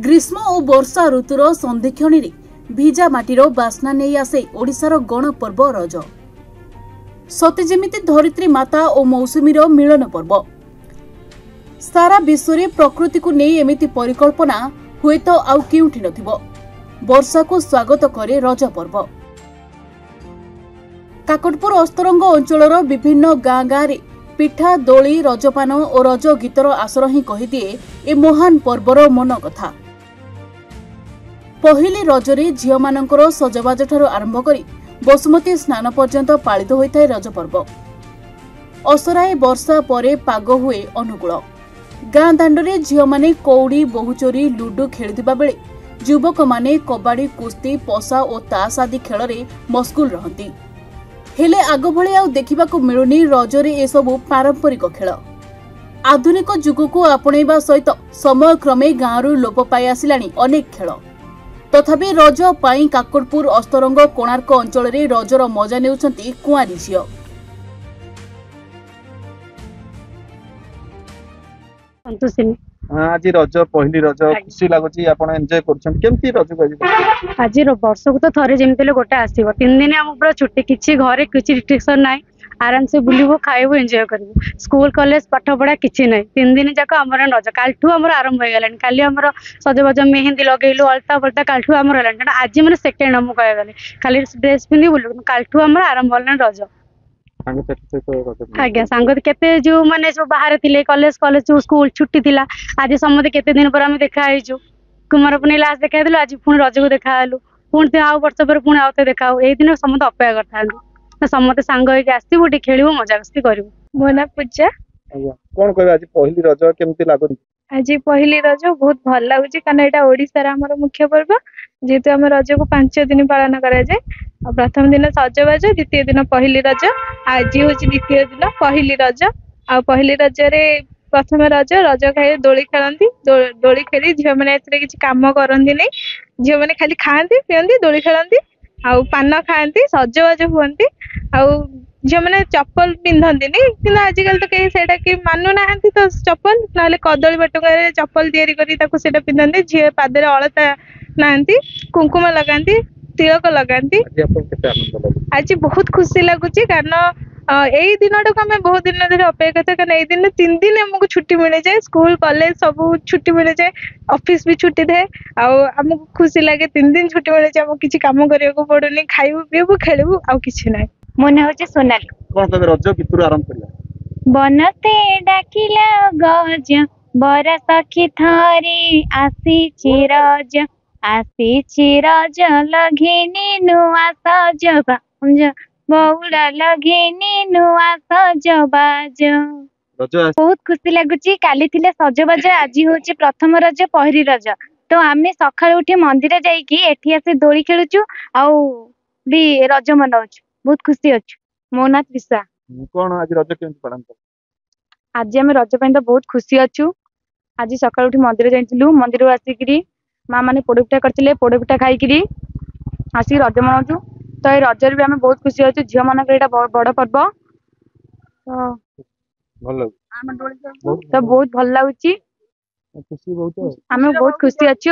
ग्रीष्म और वर्षा ऋतुर संधिक्षण भिजा माटीर बास्ना नहीं आसे ओडिशार गणपर्व रज। सते जेमिति धरित्री माता और मौसुमीर मिलन पर्व। सारा विश्व में प्रकृति को नहीं एमिति परिकल्पना हुए तो आउ केउठी नथिबो। वर्षा को स्वागत करे रज पर्व। काकटपुर अस्तरंग अंचलर विभिन्न गाँ गाँ रे पिठा दोली रजपान और रज गीतर आसर ही कहीदिए ए महान पर्वर मन कथा। पहिले रजरे झियो मानकर सजबाज ठारू आरंभ करी बसुमती स्नान पर्यंत पालित होता है रज पर्व। असराए वर्षा परे पाग हुए अनुकूल। गाँ दांडरे झियो माने कौड़ी बहुचोरी लुडु खेलुथिबा बेले युवक माने कबाड़ी कुस्ती पशा और ताश आदि खेल में मशगुल रहती। हेले आग भले आउ देखिबाकू मिलुनी रजरे एसबू पारंपरिक खेल। आधुनिक जुग को आपणैबा सहित समय क्रमे गाँव लोप पाई आसिलानी अनेक खेल। तथापि रज पाई काकटपुर अस्तरंग कोणार्क अंचल में रजर मजा नेउछंती कुआरी झियो। आज रज पहली रज खुशी लगुच आप एंजॉय करमती रज आज वर्ष को तो थे जमी गोटे आसो 3 दिन आम पूरा छुट्टी किसी घरे किसी रिस्ट्रिक्शन ना आराम से बुलू खाइबू एंजॉय करूँ स्कूल कॉलेज पाठ पढ़ा किसी ना 3 दिन जाक आम रज कालठू आम आरंभ हो गलानी काली आम सजबाज मेहंदी लगेलु अलता फलता कालठू आम आज मैंने सेकेंड आम कह गले खाली ड्रेस पिंधि बुलू कालठू आम आरंभ होगा रज। आज्ञा सांग केते जो माने सब बाहर थिले कॉलेज कॉलेज जो स्कूल छुट्टी थिला आज समझे केते दिन पर आम देखा हिजु कुमार पुनी लास्ट देखा दिलु आज पुणी रज को देखा हलु पुणी आउ वर्ष पर पुणी आउते देखा ए दिन समस्त अपेक्षा करथांदु समस्त सांग होके आसीबु टी खेलिबु मजा मस्ती करिवु। मो ना पूजा। कोन कहबे आज पहली रज केमती लागु? आज पहली रज बहुत भल लगुच कारण यहाँ ओडिशार आमर मुख्य पर्व जेहेतु आम रज को 5 दिन पालन करा जाए। प्रथम दिन सजबाज द्वितीय दिन पहली रज आज हूँ द्वितीय दिन पहली रज आ पहली रज प्रथम रज रज खाई दोली खेलती दोली खेली झील मैंने किसी कम करती नहीं झील मैंने खाली खाती पीती दोली खेलती आउ पान खाती सजबाज हुंती झील मैंने चप्पल पिंधती कि आजिकल तो कहीं से कि मानु ना तो चप्पल ना कदली बटुक चप्पल या पिंधती झील पादे अलता नहांती कुंकुम लगाती तिलक लगाती। आज बहुत खुशी लगुच कारण यही दिन आम बहुत दिन धरे अपेक्षा था कारण यही दिन 3 दिन आमको छुट्टी मिल जाए स्कूल कॉलेज सब छुट्टी मिल जाए ऑफिस भी छुट्टी थाए आमको खुशी लगे 3 दिन छुट्टी मिल जाए आमको किसी कम करने को पड़ुनी खाइबू पीबू खेलबू आ किसी ना। मो ना हूँ सोनाली। कौन कहबे रज गीत आरंभ करिया? बनते डाकिला गज बर सखी थारी आसी रज लघिनी नुआ सजबाज बहुड़ा लघिनी नुआ सजबाज। बहुत खुशी लगुच काली थिले सजबाज आज हूँ प्रथम रज पहली रज तो आम सकाळु उठी मंदिर जाइकी एठी आसे दोली खेलुचु आउ भी रज मनाउछु बहुत खुशी अच्छु। मो ना त्रिषा। कौन आज रज केमती पालन कर? आज आम रज तो बहुत खुशी अच्छु। आज सकाळु उठी मंदिर जाइलु मंदिर आसिकी माँ मैंने पोड़पिठा करते पोड़पिठा खाई आसिक रज मनाऊँ तो ये रजर भी आम बहुत खुशी अच्छे झील मान बड़ पर्व तो बहुत भल लगुच आम बहुत खुशी अच्छे।